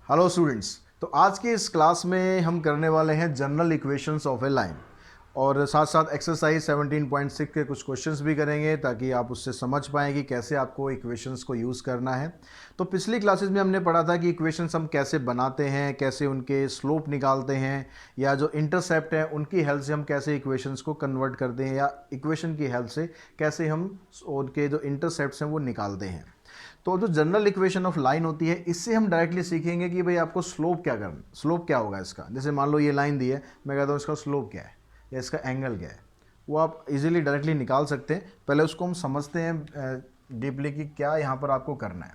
Hello students. तो आज की इस क्लास में हम करने वाले हैं general equations of a line और साथ साथ एक्सरसाइज 17.6 के कुछ क्वेश्चंस भी करेंगे ताकि आप उससे समझ पाएँ कि कैसे आपको इक्वेशंस को यूज़ करना है। तो पिछली क्लासेस में हमने पढ़ा था कि इक्वेशंस हम कैसे बनाते हैं, कैसे उनके स्लोप निकालते हैं, या जो इंटरसेप्ट है उनकी हेल्प से हम कैसे इक्वेशंस को कन्वर्ट करते हैं, या इक्वेशन की हेल्प से कैसे हम उनके जो इंटरसेप्ट्स हैं वो निकालते हैं। तो जो जनरल इक्वेशन ऑफ लाइन होती है, इससे हम डायरेक्टली सीखेंगे कि भाई आपको स्लोप क्या करना, स्लोप क्या होगा इसका। जैसे मान लो ये लाइन दी है, मैं कहता हूँ इसका स्लोप क्या है या इसका एंगल क्या है, वो आप इजीली डायरेक्टली निकाल सकते हैं। पहले उसको हम समझते हैं डीपली कि क्या यहाँ पर आपको करना है।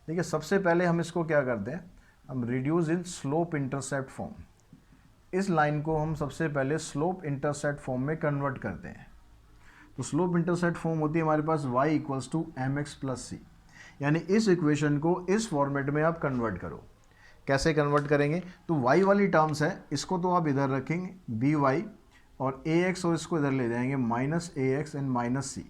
देखिए, सबसे पहले हम इसको क्या करते हैं, हम reduce in slope intercept form. इस लाइन को हम सबसे पहले स्लोप इंटरसेप्ट फॉर्म में कन्वर्ट करते हैं। तो स्लोप इंटरसेप्ट फॉर्म होती है हमारे पास y equals to m x plus c, यानी इस इक्वेशन को इस फॉर्मेट में आप कन्वर्ट करो। कैसे कन्वर्ट करेंगे, तो y वाली टर्म्स है, इसको तो आप इधर रखेंगे बी वाई और ए एक्स, और इसको इधर ले जाएंगे minus a x and minus c.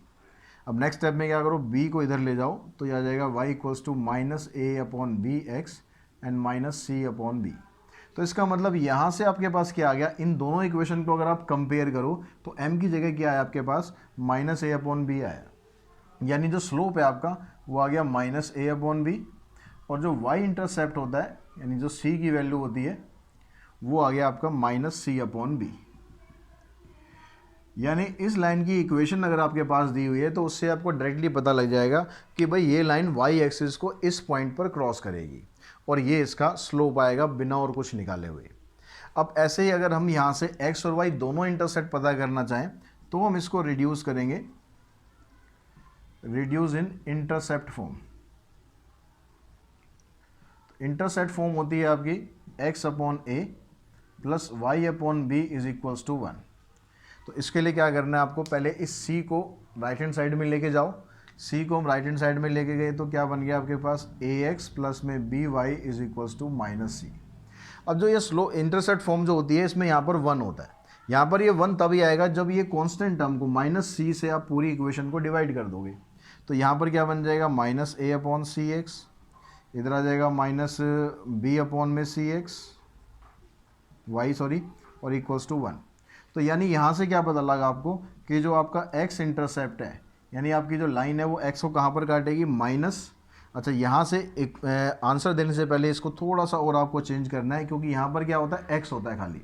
अब नेक्स्ट स्टेप में क्या करो, b को इधर ले जाओ तो यह आ जाएगा y equals to minus a upon b x and minus c upon b. तो इसका मतलब यहाँ से आपके पास क्या आ गया, इन दोनों इक्वेशन को अगर आप कंपेयर करो तो m की जगह क्या है आपके पास, माइनस ए अपॉन बी आया, यानी जो स्लोप है आपका वो आ गया माइनस ए अपॉन बी, और जो y इंटरसेप्ट होता है यानी जो c की वैल्यू होती है वो आ गया आपका माइनस सी अपॉन बी। यानी इस लाइन की इक्वेशन अगर आपके पास दी हुई है तो उससे आपको डायरेक्टली पता लग जाएगा कि भाई ये लाइन y एक्सिस को इस पॉइंट पर क्रॉस करेगी और ये इसका स्लोप आएगा बिना और कुछ निकाले हुए। अब ऐसे ही अगर हम यहाँ से x और y दोनों इंटरसेप्ट पता करना चाहें तो हम इसको रिड्यूस करेंगे, reduce in intercept form. Intercept form होती है आपकी x upon a plus y upon b is equals to 1। तो इसके लिए क्या करना है आपको, पहले इस c को राइट हैंड साइड में लेके जाओ। c को हम राइट हैंड साइड में लेके गए तो क्या बन गया आपके पास, ए एक्स प्लस में b y is equals to minus c. अब जो ये स्लो इंटरसेप्ट फॉर्म जो होती है इसमें यहाँ पर 1 होता है। यहाँ पर ये 1 तभी आएगा जब ये कांस्टेंट टर्म को माइनस सी से आप पूरी इक्वेशन को डिवाइड कर दोगे। तो यहाँ पर क्या बन जाएगा, minus a upon C x, इधर आ जाएगा माइनस बी अपॉन में सी एक्स वाई सॉरी, और इक्वल्स टू 1। तो यानी यहाँ से क्या पता लगा आपको कि जो आपका x इंटरसेप्ट है, यानी आपकी जो लाइन है वो x को कहाँ पर काटेगी, माइनस। अच्छा, यहाँ से एक आंसर देने से पहले इसको थोड़ा सा और आपको चेंज करना है, क्योंकि यहाँ पर क्या होता है, x होता है खाली।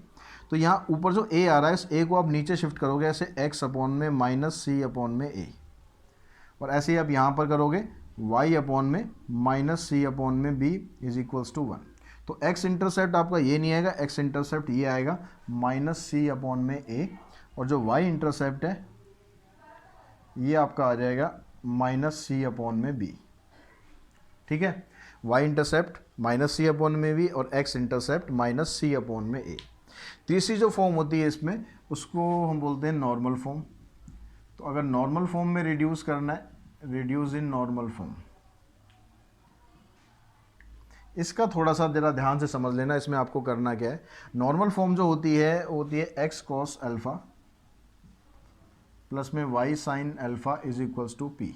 तो यहाँ ऊपर जो a आ रहा है इस a को आप नीचे शिफ्ट करोगे ऐसे x अपॉन में माइनस सी अपॉन में a, और ऐसे ही आप यहाँ पर करोगे y अपॉन में माइनस सी अपॉन में b इज इक्वल्स टू 1। तो x इंटरसेप्ट आपका ये नहीं आएगा, x इंटरसेप्ट ये आएगा माइनस सी अपॉन में a, और जो y इंटरसेप्ट है ये आपका आ जाएगा माइनस सी अपॉन में b। ठीक है, y intercept minus c upon में b और x intercept minus c upon में a। तीसरी जो फॉर्म होती है इसमें उसको हम बोलते हैं नॉर्मल फॉर्म। तो अगर नॉर्मल फॉर्म में रिड्यूस करना है, रिड्यूस इन नॉर्मल फॉर्म, इसका थोड़ा सा जरा ध्यान से समझ लेना। इसमें आपको करना क्या है, नॉर्मल फॉर्म जो होती है वो होती है एक्स कॉस अल्फा प्लस में y sine alpha is equals to p.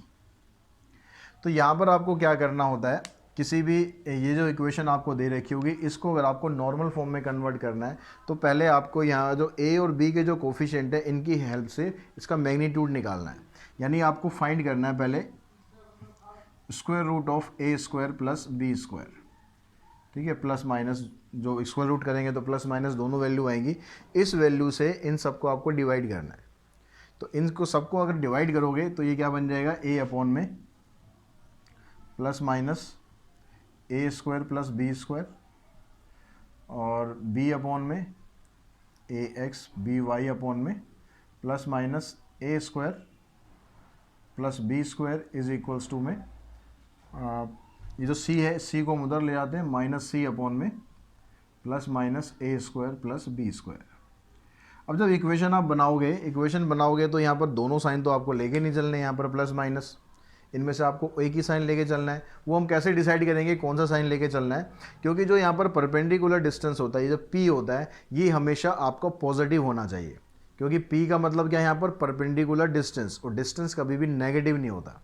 तो यहाँ पर आपको क्या करना होता है, किसी भी ये जो इक्वेशन आपको दे रखी होगी इसको अगर आपको नॉर्मल फॉर्म में कन्वर्ट करना है तो पहले आपको यहाँ जो a और b के जो कोफिशिएंट है इनकी हेल्प से इसका मैग्नीट्यूड निकालना है। यानी आपको फाइंड करना है पहले square root of a square plus b square. ठीक है, प्लस माइनस जो स्क्वायर रूट करेंगे तो प्लस माइनस दोनों वैल्यू आएंगी। इस वैल्यू से इन सबको आपको डिवाइड करना है। तो इनको सबको अगर डिवाइड करोगे तो ये क्या बन जाएगा, a अपॉन में plus minus a square plus b square, और b अपॉन में a x b y upon में plus minus a square plus b square is equals to में ये जो c है c को हम उधर ले आते हैं माइनस सी अपॉन में plus minus a square plus b square. अब जब इक्वेशन बनाओगे तो यहाँ पर दोनों साइन तो आपको लेके नहीं चलने, यहाँ पर प्लस माइनस, इनमें से आपको एक ही साइन लेके चलना है। वो हम कैसे डिसाइड करेंगे कौन सा साइन लेके चलना है, क्योंकि जो यहाँ पर परपेंडिकुलर डिस्टेंस होता है, ये जो p होता है ये हमेशा आपको पॉजिटिव होना चाहिए, क्योंकि p का मतलब क्या है यहाँ पर परपेंडिकुलर डिस्टेंस, और डिस्टेंस कभी भी नेगेटिव नहीं होता।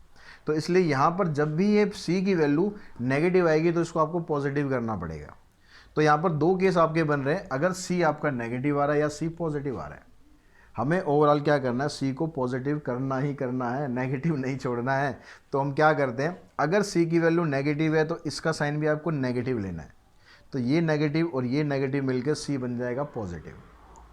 तो इसलिए यहाँ पर जब भी ये c की वैल्यू नेगेटिव आएगी तो इसको आपको पॉजिटिव करना पड़ेगा। तो यहाँ पर दो केस आपके बन रहे हैं, अगर सी आपका नेगेटिव आ रहा है या सी पॉजिटिव आ रहा है। हमें ओवरऑल क्या करना है, सी को पॉजिटिव करना ही करना है, नेगेटिव नहीं छोड़ना है। तो हम क्या करते हैं, अगर सी की वैल्यू नेगेटिव है तो इसका साइन भी आपको नेगेटिव लेना है। तो ये नेगेटिव और ये नेगेटिव मिलकर सी बन जाएगा पॉजिटिव।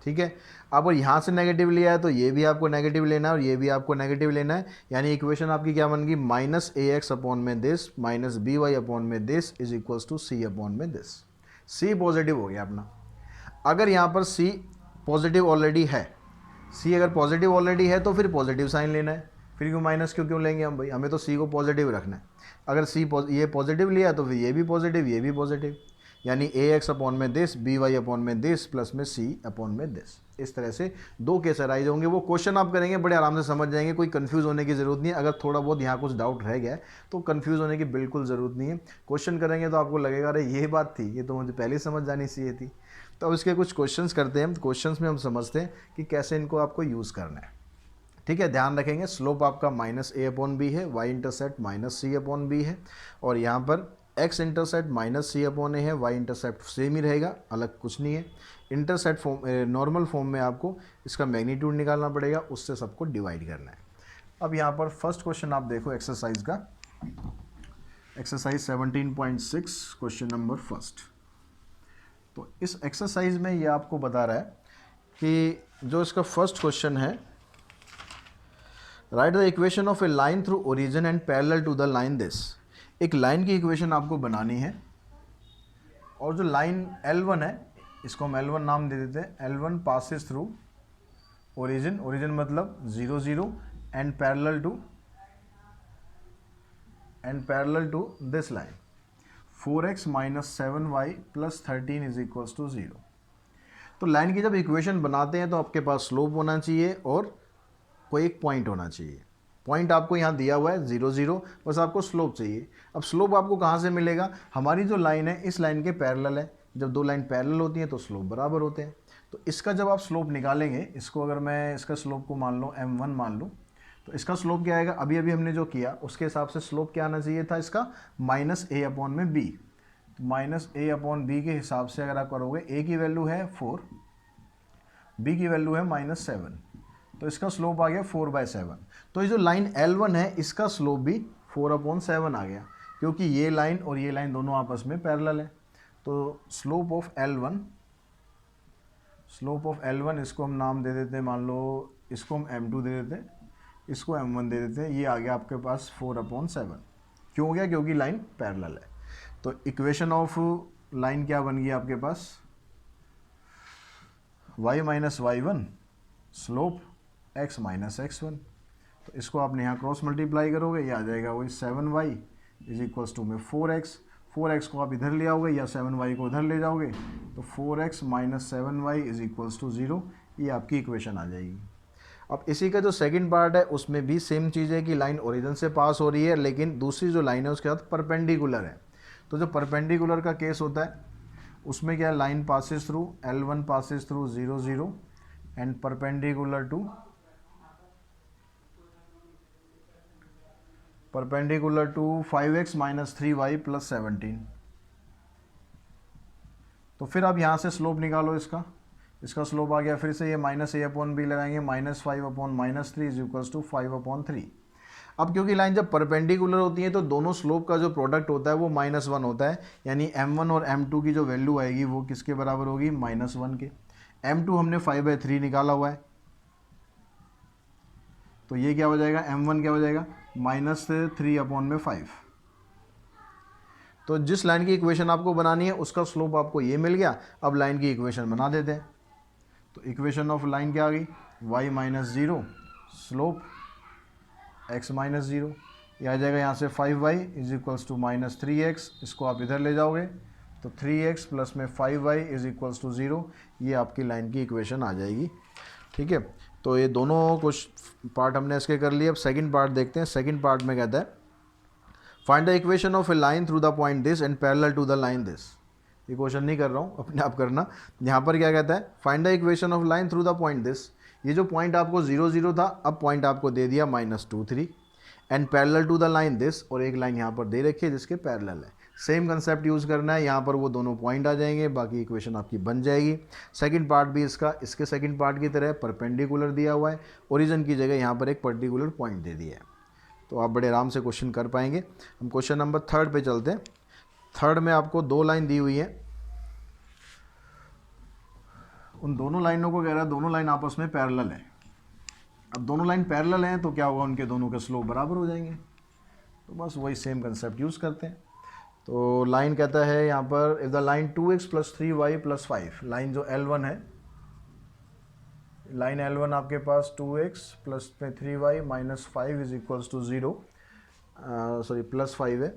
ठीक है, अब यहाँ से नेगेटिव लिया है तो ये भी आपको नेगेटिव लेना है और ये भी आपको नेगेटिव लेना है। यानी इक्वेशन आपकी क्या बन गई, माइनस ए एक्स अपॉन में this minus b y upon में this is equals to c upon में दिस। सी पॉजिटिव हो गया अपना। अगर यहाँ पर सी पॉजिटिव ऑलरेडी है, सी अगर पॉजिटिव ऑलरेडी है तो फिर पॉजिटिव साइन लेना है। फिर क्यों माइनस क्यों लेंगे हम भाई, हमें तो सी को पॉजिटिव रखना है। अगर सी ये पॉजिटिव लिया तो फिर ये भी पॉजिटिव, ये भी पॉजिटिव। यानी ए एक्स अपॉन में दिस बी वाई अपॉन में दिस प्लस में सी अपॉन में दिस। इस तरह से दो केस अराइज होंगे। वो क्वेश्चन आप करेंगे बड़े आराम से समझ जाएंगे, कोई कंफ्यूज होने की ज़रूरत नहीं है। अगर थोड़ा बहुत यहाँ कुछ डाउट रह गया है तो कंफ्यूज होने की बिल्कुल ज़रूरत नहीं है। क्वेश्चन करेंगे तो आपको लगेगा अरे ये बात थी, ये तो मुझे पहले ही समझ जानी चाहिए थी। तो अब इसके कुछ क्वेश्चंस करते हैं। क्वेश्चंस में हम समझते हैं कि कैसे इनको आपको यूज़ करना है। ठीक है, ध्यान रखेंगे स्लोप आपका माइनस ए अपॉन बी है, Y intercept minus c upon B है, और यहाँ पर x intercept minus c upon ए है, वाई इंटरसेप्ट सेम ही रहेगा, अलग कुछ नहीं है। इंटरसेप्ट फॉर्म नॉर्मल फॉर्म में आपको इसका मैग्नीट्यूड निकालना पड़ेगा, उससे सबको डिवाइड करना है। अब यहाँ पर फर्स्ट क्वेश्चन आप देखो एक्सरसाइज का, एक्सरसाइज 17.6 क्वेश्चन नंबर फर्स्ट। तो इस एक्सरसाइज में ये आपको बता रहा है कि जो इसका फर्स्ट क्वेश्चन है, write the equation of a line through origin and parallel to the line this. एक लाइन की इक्वेशन आपको बनानी है और जो लाइन L1 है इसको हम L1 नाम दे देते हैं। L1 passes through origin, origin मतलब 0 0 and parallel to this line 4x minus 7y plus 13 is equals to 0। तो लाइन की जब इक्वेशन बनाते हैं तो आपके पास स्लोप होना चाहिए और कोई एक पॉइंट होना चाहिए। पॉइंट आपको यहाँ दिया हुआ है 0 0, बस आपको स्लोप चाहिए। अब स्लोप आपको कहाँ से मिलेगा, हमारी जो लाइन है इस लाइन के पैरेलल है। जब दो लाइन पैरेलल होती हैं तो स्लोप बराबर होते हैं। तो इसका जब आप स्लोप निकालेंगे, इसको अगर मैं इसका स्लोप को मान लो m1 मान लूँ, तो इसका स्लोप क्या आएगा, अभी अभी हमने जो किया उसके हिसाब से स्लोप क्या आना चाहिए था इसका, माइनस ए अपॉन में बी। तो माइनस ए अपॉन बी के हिसाब से अगर आप करोगे, ए की वैल्यू है 4, बी की वैल्यू है -7, तो इसका स्लोप आ गया 4/7। तो ये जो लाइन L1 है इसका स्लोप भी 4/7 आ गया, क्योंकि ये लाइन और ये लाइन दोनों आपस में पैरेलल है। तो स्लोप ऑफ L1 इसको हम नाम दे देते हैं, मान लो इसको हम M2 दे देते हैं, इसको M1 दे देते हैं। ये आ गया आपके पास 4/7। क्यों हो गया, क्योंकि लाइन पैरेलल है। तो इक्वेशन ऑफ लाइन क्या बन गई आपके पास, y minus y1 slope x minus x1। तो इसको आपने यहाँ क्रॉस मल्टीप्लाई करोगे, ये आ जाएगा वही 7y इज इक्वल्स टू में 4x को आप इधर ले आओगे या 7y को उधर ले जाओगे, तो 4x minus 7y is equals to 0। ये आपकी इक्वेशन आ जाएगी। अब इसी का जो सेकंड पार्ट है उसमें भी सेम चीज़ है कि लाइन ओरिजिन से पास हो रही है, लेकिन दूसरी जो लाइन है उसके साथ परपेंडिकुलर है। तो जो परपेंडिकुलर का केस होता है उसमें क्या, line passes through L1 passes through 0 0 and perpendicular to 5x minus 3y plus 17। तो फिर आप यहाँ से स्लोप निकालो इसका स्लोप आ गया, फिर से ये माइनस ए अपॉन बी लगाएंगे, -5/-3 इज इक्वल्स टू 5/3। अब क्योंकि लाइन जब परपेंडिकुलर होती है तो दोनों स्लोप का जो प्रोडक्ट होता है वो -1 होता है, यानी m1 और m2 की जो वैल्यू आएगी वो किसके बराबर होगी, -1 के। m2 हमने 5/3 निकाला हुआ है, तो ये क्या हो जाएगा, m1 क्या हो जाएगा, -3/5। तो जिस लाइन की इक्वेशन आपको बनानी है उसका स्लोप आपको ये मिल गया। अब लाइन की इक्वेशन बना देते हैं। तो इक्वेशन ऑफ लाइन क्या आ गई, y minus 0 slope x minus 0, यह आ जाएगा यहाँ से 5y is equals to -3x। इसको आप इधर ले जाओगे तो 3x प्लस में 5y इज इक्वल्स टू 0। ये आपकी लाइन की इक्वेशन आ जाएगी। ठीक है, तो ये दोनों कुछ पार्ट हमने इसके कर लिए। अब सेकंड पार्ट देखते हैं। सेकंड पार्ट में कहता है find the equation of a line through the point this and parallel to the line this. ये क्वेश्चन नहीं कर रहा हूँ, अपने आप करना। यहाँ पर क्या कहता है, find the equation of line through the point this. ये जो पॉइंट आपको 0 0 था, अब पॉइंट आपको दे दिया -2 3 and parallel to the line this, और एक लाइन यहाँ पर दे रखी है जिसके पैरेलल है। सेम कंसेप्ट यूज़ करना है, यहाँ पर वो दोनों पॉइंट आ जाएंगे, बाकी इक्वेशन आपकी बन जाएगी। सेकंड पार्ट भी इसका इसके सेकंड पार्ट की तरह परपेंडिकुलर दिया हुआ है, ओरिजिन की जगह यहाँ पर एक पर्टिकुलर पॉइंट दे दिया है, तो आप बड़े आराम से क्वेश्चन कर पाएंगे। हम क्वेश्चन नंबर 3 पे चलते हैं। 3 में आपको 2 लाइन दी हुई है, उन दोनों लाइनों को कह रहा है दोनों लाइन आपस में पैरेलल है। अब दोनों लाइन पैरेलल हैं तो क्या होगा, उनके दोनों के स्लोप बराबर हो जाएंगे, तो बस वही सेम कंसेप्ट यूज़ करते हैं। तो लाइन कहता है यहाँ पर if the line 2x + 3y + 5, line जो L1 है, लाइन L1 आपके पास 2x + 3y - 5 = 0, सॉरी +5 है,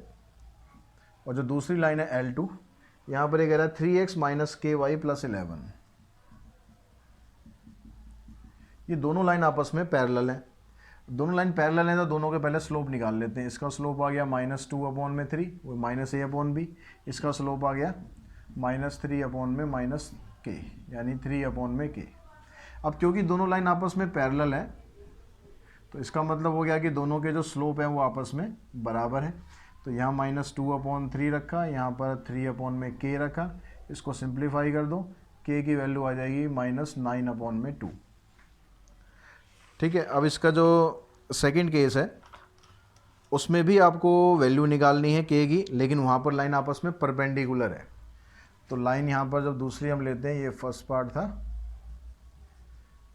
और जो दूसरी लाइन है L2, यहाँ पर ये कह रहा है 3x - ky + 11। ये दोनों लाइन आपस में पैरेलल हैं। दोनों लाइन पैरेलल हैं तो दोनों के पहले स्लोप निकाल लेते हैं। इसका स्लोप आ गया -2/3, वो -a/b। इसका स्लोप आ गया -3/k, यानी 3/k। अब क्योंकि दोनों लाइन आपस में पैरेलल हैं तो इसका मतलब हो गया कि दोनों के जो स्लोप हैं वो आपस में बराबर है। तो यहाँ -2/3 रखा, यहाँ पर 3/k रखा। इसको सिंप्लीफाई कर दो, k की वैल्यू आ जाएगी -9/2। ठीक है। अब इसका जो सेकंड केस है उसमें भी आपको वैल्यू निकालनी है k की, लेकिन वहाँ पर लाइन आपस में परपेंडिकुलर है। तो लाइन यहाँ पर जब दूसरी हम लेते हैं, ये फर्स्ट पार्ट था,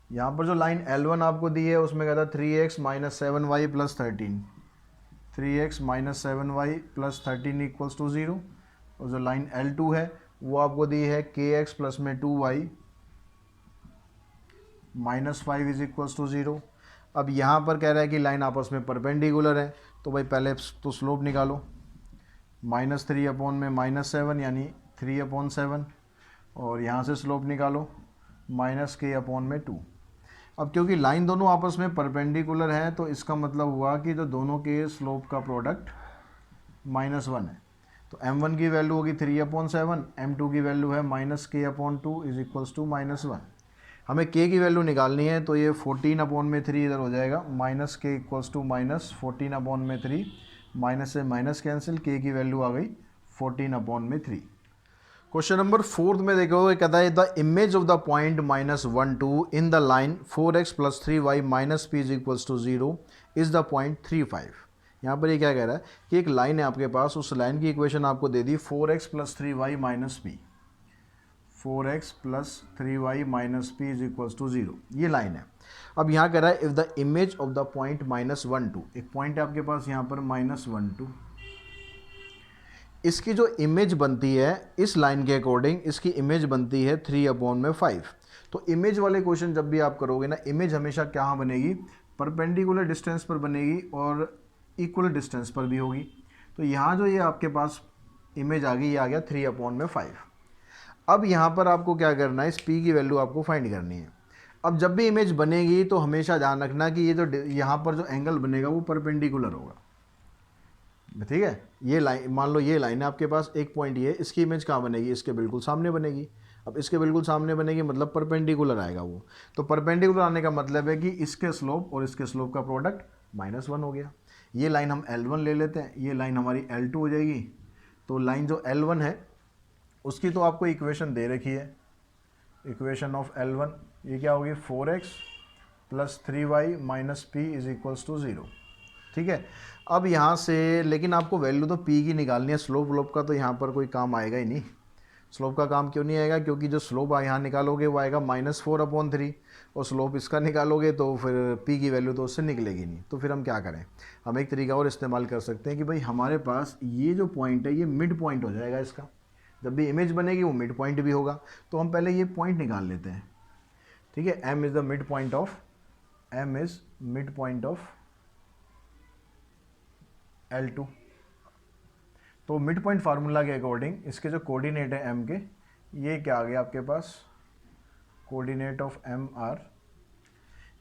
यहाँ पर जो लाइन L1 आपको दी है उसमें कहता है 3x - 7y + 13, 3x - 7y + 13 = 0। और जो लाइन L2 है वो आपको दी है kx + 2y -5 = 0। अब यहाँ पर कह रहा है कि लाइन आपस में परपेंडिकुलर है, तो भाई पहले तो स्लोप निकालो, -3/7 यानी 3/7, और यहाँ से स्लोप निकालो -k/2। अब क्योंकि लाइन दोनों आपस में परपेंडिकुलर है तो इसका मतलब हुआ कि जो दोनों के स्लोप का प्रोडक्ट -1 है। तो m1 की वैल्यू होगी 3/7, m2 की वैल्यू है -k/2 = -1। हमें k की वैल्यू निकालनी है, तो ये 14/3 इधर हो जाएगा, -k = -14/3, माइनस से माइनस कैंसिल, k की वैल्यू आ गई 14/3। क्वेश्चन नंबर 4 में देखोगे, कहता है the image of the point -1 2 in the line 4x + 3y - p = 0 is the point 3, 5। यहाँ पर ये क्या कह रहा है कि एक लाइन है आपके पास, उस लाइन की इक्वेशन आपको दे दी 4x + 3y - p, 4x + 3y - p = 0, ये लाइन है। अब यहाँ कह रहा है if the image of the point -1 2, एक पॉइंट है आपके पास यहाँ पर -1 2, इसकी जो इमेज बनती है इस लाइन के अकॉर्डिंग, इसकी इमेज बनती है 3/5। तो इमेज वाले क्वेश्चन जब भी आप करोगे ना, इमेज हमेशा कहाँ बनेगी, परपेंडिकुलर डिस्टेंस पर बनेगी और इक्वल डिस्टेंस पर भी होगी। तो यहाँ जो ये आपके पास इमेज आ गई, ये आ गया 3/5। अब यहाँ पर आपको क्या करना है, इस p की वैल्यू आपको फाइंड करनी है। अब जब भी इमेज बनेगी तो हमेशा ध्यान रखना कि ये जो यहाँ पर जो एंगल बनेगा वो परपेंडिकुलर होगा, ठीक है। ये लाइन, मान लो ये लाइन है आपके पास, एक पॉइंट ये, इसकी इमेज कहाँ बनेगी, इसके बिल्कुल सामने बनेगी। अब इसके बिल्कुल सामने बनेगी मतलब परपेंडिकुलर आएगा वो। तो परपेंडिकुलर आने का मतलब है कि इसके स्लोप और इसके स्लोप का प्रोडक्ट -1 हो गया। ये लाइन हम L1 ले लेते हैं, ये लाइन हमारी L2 हो जाएगी। तो लाइन जो L1 है उसकी तो आपको इक्वेशन दे रखी है, इक्वेशन ऑफ L1, ये क्या होगी 4x + 3y - p = 0, ठीक है। अब यहाँ से लेकिन आपको वैल्यू तो p की निकालनी है, स्लोप व्लोप का तो यहाँ पर कोई काम आएगा ही नहीं। स्लोप का काम क्यों नहीं आएगा, क्योंकि जो स्लोप यहाँ निकालोगे वो आएगा -4/3, और स्लोप इसका निकालोगे तो फिर p की वैल्यू तो उससे निकलेगी नहीं। तो फिर हम क्या करें, हम एक तरीका और इस्तेमाल कर सकते हैं कि भाई हमारे पास ये जो पॉइंट है ये मिड पॉइंट हो जाएगा इसका, जब भी इमेज बनेगी वो मिड पॉइंट भी होगा। तो हम पहले ये पॉइंट निकाल लेते हैं, ठीक है। m is the mid point of, m is mid point of L2। तो मिड पॉइंट फार्मूला के अकॉर्डिंग इसके जो कोऑर्डिनेट है m के, ये क्या आ गया आपके पास, कोऑर्डिनेट ऑफ m r,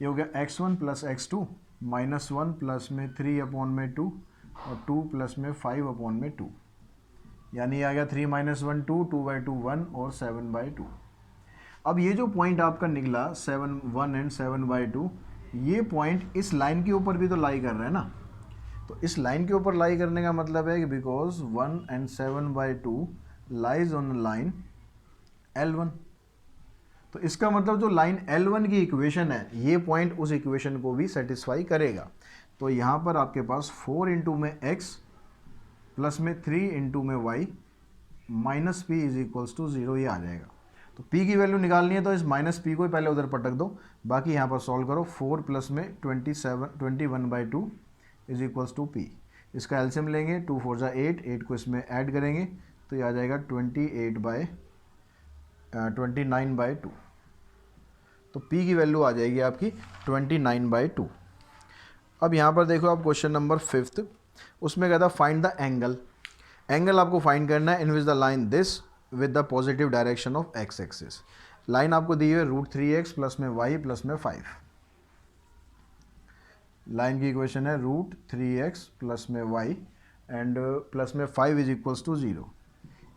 ये हो गया x1 + x2 -1 प्लस में 3/2 और 2 प्लस में 5/2, यानी आ गया 3 - 1 2, 2/2 1 और 7/2। अब ये जो पॉइंट आपका निकला 7 1 एंड 7/2, ये पॉइंट इस लाइन के ऊपर भी तो लाई कर रहा है ना, तो इस लाइन के ऊपर लाई करने का मतलब है कि because 1 and 7/2 lies on line L1। तो इसका मतलब जो लाइन L1 की इक्वेशन है ये पॉइंट उस इक्वेशन को भी सेटिस्फाई करेगा। तो यहाँ पर आपके पास 4 इंटू में x प्लस में 3 इंटू में y minus p is equals to 0 ये आ जाएगा। तो p की वैल्यू निकालनी है तो इस माइनस पी को ही पहले उधर पटक दो, बाकी यहाँ पर सॉल्व करो। 4 प्लस में 21/2 इज इक्वल्स टू पी। इसका एलसीएम लेंगे, 2 4 जा 8 को इसमें ऐड करेंगे तो ये आ जाएगा 29/2। तो p की वैल्यू आ जाएगी आपकी 29/2। अब यहाँ पर देखो आप क्वेश्चन नंबर 5th, उसमें कहता फाइंड द एंगल। एंगल आपको फाइंड करना है in which the line this with the positive direction of x axis. Line आपको दी है √3x प्लस में y प्लस में 5। लाइन की इक्वेशन है √3x प्लस में y एंड प्लस में 5 इज इक्वल्स टू 0।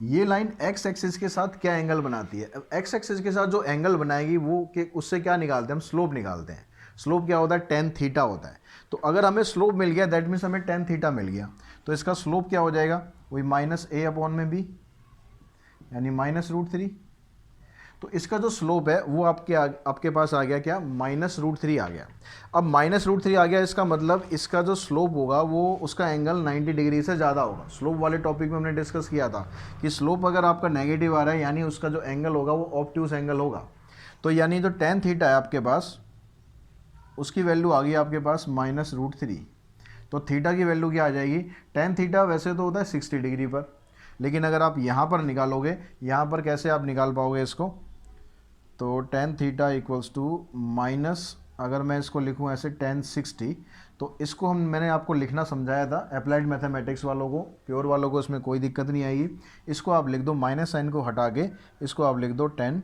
ये लाइन x एक्सिस के साथ क्या एंगल बनाती है? x एक्सिस के साथ जो एंगल बनाएगी वो उससे क्या निकालते हैं हम? स्लोप निकालते हैं। स्लोप क्या होता है? tan थीटा होता है। तो अगर हमें स्लोप मिल गया दैट मीन्स हमें tan थीटा मिल गया, तो इसका स्लोप क्या हो जाएगा? वही -a/b यानी -√3। तो इसका जो स्लोप है वो आपके पास आ गया क्या? -√3 आ गया। अब -√3 आ गया, इसका मतलब इसका जो स्लोप होगा वो उसका एंगल 90 डिग्री से ज़्यादा होगा। स्लोप वाले टॉपिक में हमने डिस्कस किया था कि स्लोप अगर आपका नेगेटिव आ रहा है यानी उसका जो एंगल होगा वो ऑब्ट्यूस एंगल होगा। तो यानी जो tan थीटा है आपके पास उसकी वैल्यू आ गई आपके पास -√3। तो थीटा की वैल्यू क्या आ जाएगी? tan थीटा वैसे तो होता है 60 डिग्री पर, लेकिन अगर आप यहाँ पर निकालोगे, यहाँ पर कैसे आप निकाल पाओगे इसको? तो tan theta equals to minus, अगर मैं इसको लिखूँ ऐसे tan 60, तो इसको मैंने आपको लिखना समझाया था अप्लाइड मैथमेटिक्स वालों को, प्योर वालों को इसमें कोई दिक्कत नहीं आएगी। इसको आप लिख दो, माइनस साइन को हटा के इसको आप लिख दो tan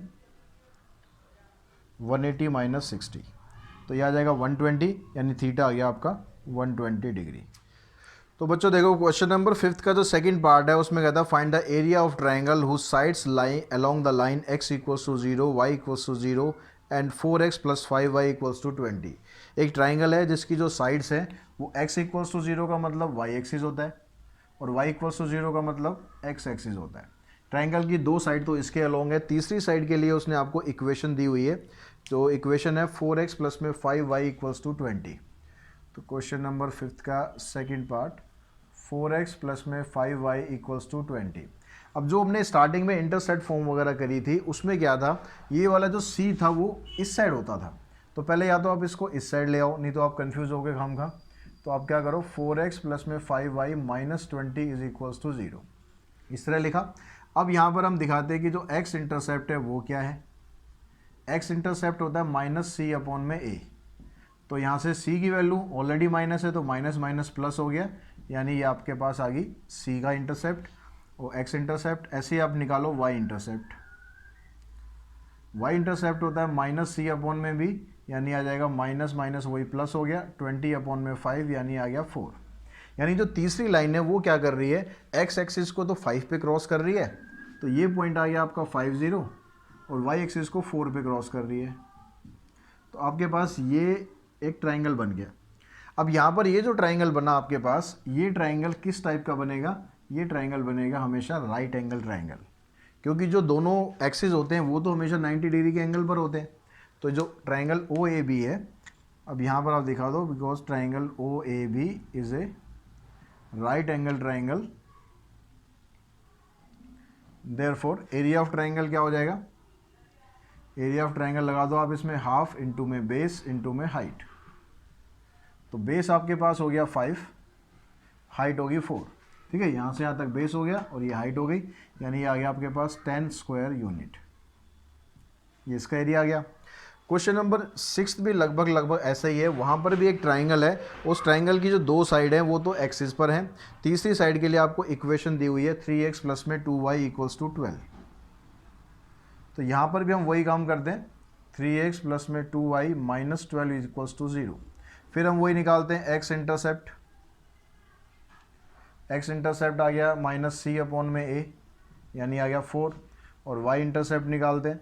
180 माइनस 60, तो यह आ जाएगा 120, यानी थीटा आ गया आपका 120 डिग्री। तो बच्चों देखो क्वेश्चन नंबर 5th का जो सेकंड पार्ट है उसमें कहता है find the area of triangle whose sides lie along the line x equals to 0 y equals to 0 and 4x plus 5y equals to 20। एक ट्राइंगल है जिसकी जो साइड्स है वो x इक्वल्स टू 0 का मतलब y एक्सिस होता है और y इक्वल्स टू 0 का मतलब x एक्सिस होता है। ट्राइंगल की दो साइड तो इसके अलोंग है, तीसरी साइड के लिए उसने आपको इक्वेशन दी हुई है। तो इक्वेशन है 4x प्लस में 5y इक्वल्स टू 20। तो क्वेश्चन नंबर 5th का सेकंड पार्ट, 4x प्लस में 5y इक्वल्स टू 20। अब जो हमने स्टार्टिंग में इंटरसेप्ट फॉर्म वगैरह करी थी उसमें क्या था, ये वाला जो c था वो इस साइड होता था। तो पहले या तो आप इसको इस साइड ले आओ, नहीं तो आप कंफ्यूज हो गए खामखा। तो आप क्या करो, 4x प्लस में 5y minus 20 is equals to 0, इस तरह लिखा। अब यहाँ पर हम दिखाते हैं कि जो x इंटरसेप्ट है वो क्या है। x इंटरसेप्ट होता है -c/a। तो यहाँ से c की वैल्यू ऑलरेडी माइनस है तो माइनस माइनस प्लस हो गया, यानी ये आपके पास आ गई c का इंटरसेप्ट और x इंटरसेप्ट। ऐसे ही आप निकालो y इंटरसेप्ट। y इंटरसेप्ट होता है -c/b, यानी आ जाएगा माइनस माइनस वही प्लस हो गया, 20/5 यानी आ गया 4। यानी जो तीसरी लाइन है वो क्या कर रही है, x एक्सिस को तो 5 पे क्रॉस कर रही है, तो ये पॉइंट आ गया आपका 50 और y एक्सिस को 4 पे क्रॉस कर रही है। तो आपके पास ये एक ट्राइंगल बन गया। अब यहाँ पर ये जो ट्राइंगल बना आपके पास, ये ट्राइंगल किस टाइप का बनेगा? ये ट्राइंगल बनेगा हमेशा राइट एंगल ट्राइंगल, क्योंकि जो दोनों एक्सिस होते हैं वो तो हमेशा 90 डिग्री के एंगल पर होते हैं। तो जो ट्राइंगल OAB है, अब यहाँ पर आप दिखा दो, because triangle OAB is a right angle triangle, therefore area of triangle क्या हो जाएगा? एरिया ऑफ ट्राइंगल लगा दो आप इसमें, हाफ इंटू में बेस इंटू में हाइट। तो बेस आपके पास हो गया 5, हाइट होगी 4, ठीक है। यहाँ से यहाँ तक बेस हो गया और ये हाइट हो गई, यानी ये आ गया आपके पास 10 स्क्वायर यूनिट। ये इसका एरिया आ गया। क्वेश्चन नंबर 6 भी लगभग ऐसा ही है। वहाँ पर भी एक ट्राइंगल है, उस ट्राइंगल की जो दो साइड हैं वो तो एक्सिस पर हैं। तीसरी साइड के लिए आपको इक्वेशन दी हुई है 3x प्लस में 2y इक्वल्स टू 12। तो यहाँ पर भी हम वही काम करते हैं, 3x प्लस में 2y माइनस 12 इक्वल्स टू 0। फिर हम वही निकालते हैं x इंटरसेप्ट। x इंटरसेप्ट आ गया -c/a, यानी आ गया 4, और y इंटरसेप्ट निकालते हैं।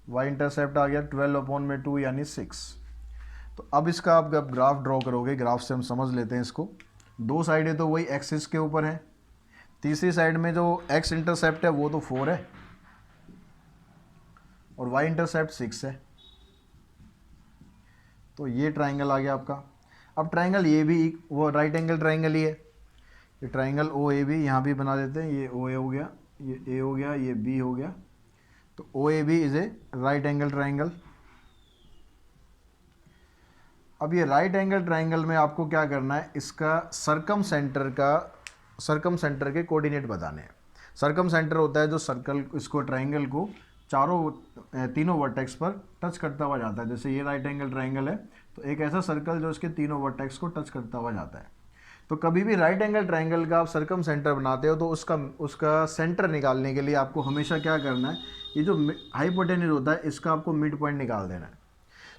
y इंटरसेप्ट आ गया 12/2 यानी 6। तो अब इसका आप जब ग्राफ ड्रॉ करोगे, ग्राफ से हम समझ लेते हैं इसको। दो साइडें तो वही एक्सिस के ऊपर हैं, तीसरी साइड में जो एक्स इंटरसेप्ट है वो तो 4 है और वाई इंटरसेप्ट 6 है। तो ये ट्राइंगल आ गया आपका। अब ट्राइंगल ये भी वो राइट एंगल ट्राइंगल ही है, ये ट्राइंगल ओ ए बी यहाँ भी बना देते हैं। ये ओ ए हो गया, ये ए हो गया, ये बी हो गया। तो O A B is a right angle triangle. अब ये राइट एंगल ट्राइंगल में आपको क्या करना है, इसका सरकम सेंटर के कोऑर्डिनेट बताने हैं। सरकम सेंटर होता है जो सर्कल, इसको ट्राइंगल को तीनों वर्टेक्स पर टच करता हुआ जाता है। जैसे ये राइट एंगल ट्राइंगल है तो एक ऐसा सर्कल जो इसके तीनों वर्टेक्स को टच करता हुआ जाता है। तो कभी भी राइट एंगल ट्राइंगल का आप सरकम सेंटर बनाते हो तो उसका सेंटर निकालने के लिए आपको हमेशा क्या करना है, ये जो हाइपोटेन्यूज होता है इसका आपको मिड पॉइंट निकाल देना है।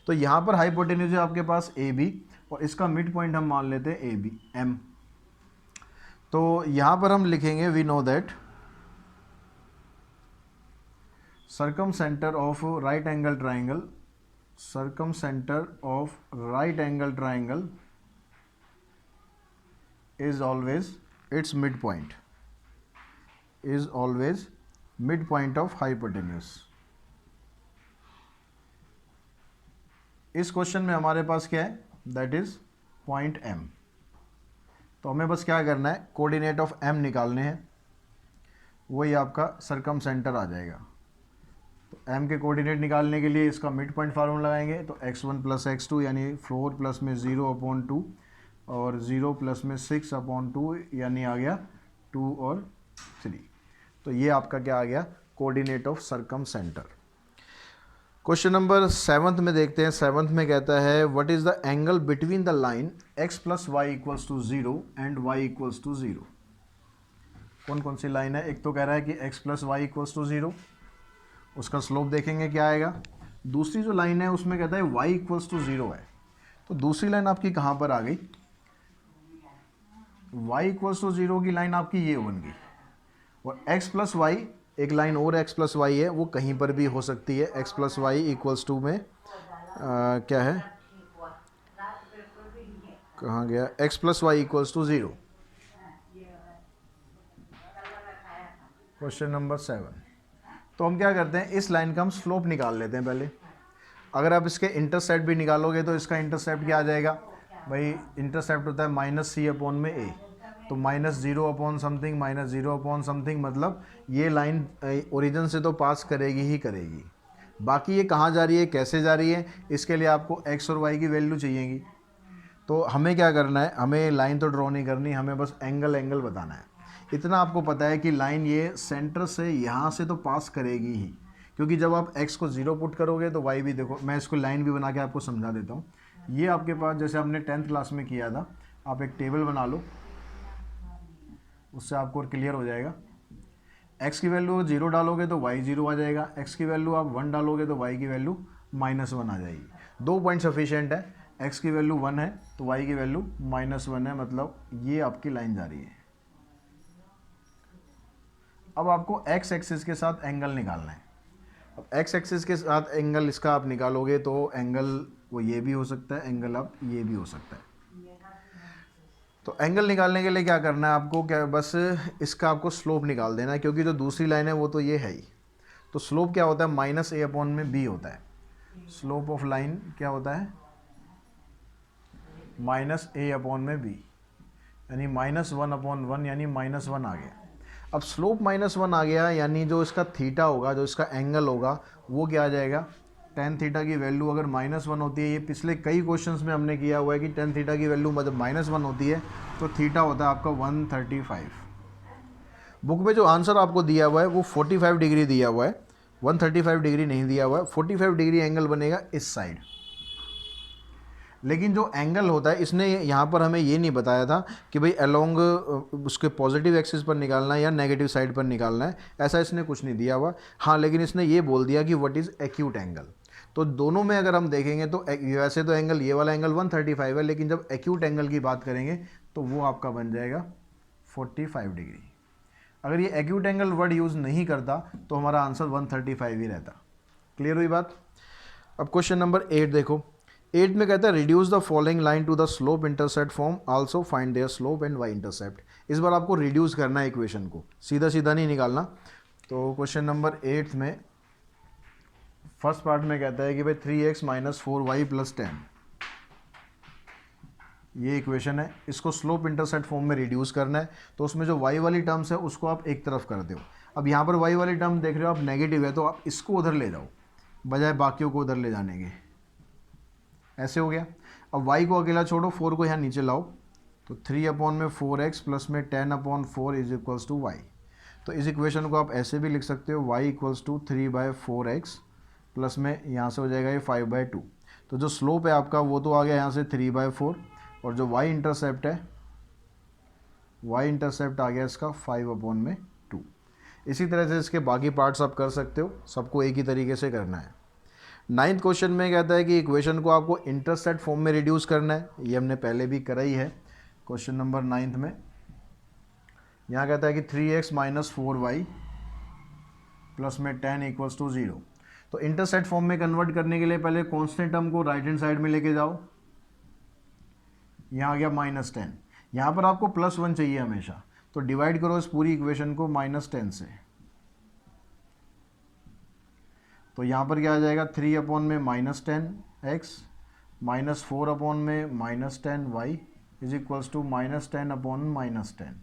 तो यहाँ पर हाइपोटेन्यूज है आपके पास ए बी और इसका मिड पॉइंट हम मान लेते हैं ए बी एम। तो यहाँ पर हम लिखेंगे we know that circum center of right angle triangle is always its midpoint, of hypotenuse। इस क्वेश्चन में हमारे पास क्या है, दैट इज पॉइंट M। तो हमें बस क्या करना है, कोऑर्डिनेट ऑफ M निकालने हैं, वही आपका सरकम सेंटर आ जाएगा। तो m के कोऑर्डिनेट निकालने के लिए इसका मिड पॉइंट फार्मूला लगाएंगे। तो x1 प्लस x2 यानी 4 प्लस में 0/2 और 0 प्लस में 6/2 यानी आ गया 2 और 3। तो ये आपका क्या आ गया, coordinate of circumcentre. Question number 7 में देखते हैं। 7 में कहता है what is the angle between the line x plus y equals to 0 and y equals to 0। कौन कौन सी लाइन है, एक तो कह रहा है कि x plus y equals to 0, उसका स्लोप देखेंगे क्या आएगा। दूसरी जो लाइन है उसमें कहता है y इक्वल्स टू 0 है। तो दूसरी लाइन आपकी कहाँ पर आ गई, y इक्वल्स टू 0 की लाइन आपकी ये बन गई। और x प्लस वाई, एक लाइन और x प्लस वाई है, वो कहीं पर भी हो सकती है। x plus y equals to में क्या है, कहाँ गया, x plus y equals to 0। Question number 7। तो हम क्या करते हैं, इस लाइन का हम स्लोप निकाल लेते हैं पहले। अगर आप इसके इंटरसेप्ट भी निकालोगे तो इसका इंटरसेप्ट क्या आ जाएगा भाई, इंटरसेप्ट होता है -c/a। तो -0/समथिंग मतलब ये लाइन ओरिजिन से तो पास करेगी ही करेगी। बाकी ये कहाँ जा रही है, कैसे जा रही है, इसके लिए आपको x और y की वैल्यू चाहिएगी। तो हमें क्या करना है, हमें लाइन तो ड्रॉ नहीं करनी, हमें बस एंगल बताना है। इतना आपको पता है कि लाइन ये सेंटर से यहाँ से तो पास करेगी ही, क्योंकि जब आप x को 0 पुट करोगे तो y भी देखो, मैं इसको लाइन भी बना के आपको समझा देता हूँ। ये आपके पास जैसे हमने 10th क्लास में किया था, आप एक टेबल बना लो, उससे आपको क्लियर हो जाएगा। x की वैल्यू 0 डालोगे तो y 0 आ जाएगा, x की वैल्यू आप 1 डालोगे तो y की वैल्यू -1 आ जाएगी। 2 पॉइंट सफिशिएंट है, x की वैल्यू 1 है तो y की वैल्यू -1 है, मतलब ये आपकी लाइन जा रही है। अब आपको x एक्सिस के साथ एंगल निकालना है। अब x एक्सिस के साथ एंगल इसका आप निकालोगे तो एंगल वो ये भी हो सकता है, एंगल आप ये भी हो सकता है। तो एंगल निकालने के लिए क्या करना है आपको, क्या बस इसका आपको स्लोप निकाल देना है, क्योंकि जो दूसरी लाइन है वो तो ये है ही। तो स्लोप क्या होता है, -a/b होता है। स्लोप ऑफ लाइन क्या होता है, -a/b, यानी -1/1 यानी -1 आ गया। अब स्लोप -1 आ गया, यानी जो इसका थीटा होगा, जो इसका एंगल होगा वो क्या आ जाएगा, tan थीटा की वैल्यू अगर -1 होती है, ये पिछले कई क्वेश्चंस में हमने किया हुआ है कि tan थीटा की वैल्यू मतलब -1 होती है तो थीटा होता है आपका 135। बुक में जो आंसर आपको दिया हुआ है वो 45 डिग्री दिया हुआ है, 135 डिग्री नहीं दिया हुआ है। 45 डिग्री एंगल बनेगा इस साइड। लेकिन जो एंगल होता है, इसने यहाँ पर हमें ये नहीं बताया था कि भाई अलोंग उसके पॉजिटिव एक्सिस पर निकालना है या नेगेटिव साइड पर निकालना है, ऐसा इसने कुछ नहीं दिया हुआ। हाँ, लेकिन इसने ये बोल दिया कि व्हाट इज़ एक्यूट एंगल। तो दोनों में अगर हम देखेंगे तो वैसे तो एंगल, ये वाला एंगल 135 है, लेकिन जब एक्यूट एंगल की बात करेंगे तो वो आपका बन जाएगा 45 डिग्री। अगर ये एक्यूट एंगल वर्ड यूज़ नहीं करता तो हमारा आंसर 135 ही रहता। क्लियर हुई बात। अब क्वेश्चन नंबर 8 देखो, 8 में कहता है reduce the following line to the slope intercept form, also find their slope and y intercept. इस बार आपको रिड्यूस करना है इक्वेशन को, सीधा सीधा नहीं निकालना। तो क्वेश्चन नंबर 8 में फर्स्ट पार्ट में कहता है कि भाई 3x माइनस 4y प्लस 10, ये इक्वेशन है, इसको स्लोप इंटरसेप्ट फॉर्म में रिड्यूस करना है। तो उसमें जो y वाली टर्म्स है उसको आप एक तरफ कर दो। अब यहाँ पर y वाली टर्म देख रहे हो आप नेगेटिव है, तो आप इसको उधर ले जाओ बजाय बाकियों को उधर ले जाने के, ऐसे हो गया। अब y को अकेला छोड़ो, 4 को यहाँ नीचे लाओ, तो 3/4x प्लस में 10/4 इज इक्वल्स टू y। तो इस इक्वेशन को आप ऐसे भी लिख सकते हो, y equals to 3/4x plus में यहाँ से हो जाएगा ये 5/2। तो जो स्लोप है आपका वो तो आ गया यहाँ से 3/4, और जो y इंटरसेप्ट है, y इंटरसेप्ट आ गया इसका 5/2। इसी तरह से इसके बाकी पार्ट्स आप कर सकते हो, सबको एक ही तरीके से करना है। 9th क्वेश्चन में कहता है कि इक्वेशन को आपको इंटरसेप्ट फॉर्म में रिड्यूस करना है, ये हमने पहले भी करा ही है। क्वेश्चन नंबर 9 में यहाँ कहता है कि 3x माइनस 4y प्लस में 10 इक्वल्स टू 0। तो इंटरसेप्ट फॉर्म में कन्वर्ट करने के लिए पहले कॉन्स्टेंट टर्म को राइट हैंड साइड में लेके जाओ, यहाँ आ गया -10, यहाँ पर आपको +1 चाहिए हमेशा, तो डिवाइड करो इस पूरी इक्वेशन को -10 से। तो यहाँ पर क्या आ जाएगा, 3/10x minus 4/10y is equals to -10/10।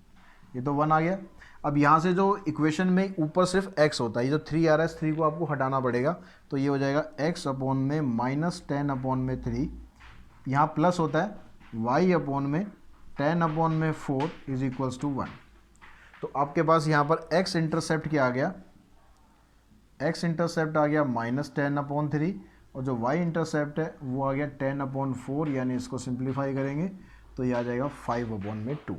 ये तो 1 आ गया। अब यहाँ से जो इक्वेशन में ऊपर सिर्फ x होता है, ये जो 3 आ रहा है, इस 3 को आपको हटाना पड़ेगा, तो ये हो जाएगा x/-10/3, यहाँ प्लस होता है y/10/4 इज इक्वल्स टू 1। तो आपके पास यहाँ पर x इंटरसेप्ट क्या आ गया, x इंटरसेप्ट आ गया -10/3, और जो y इंटरसेप्ट है वो आ गया 10/4, यानी इसको सिंप्लीफाई करेंगे तो ये आ जाएगा 5/2।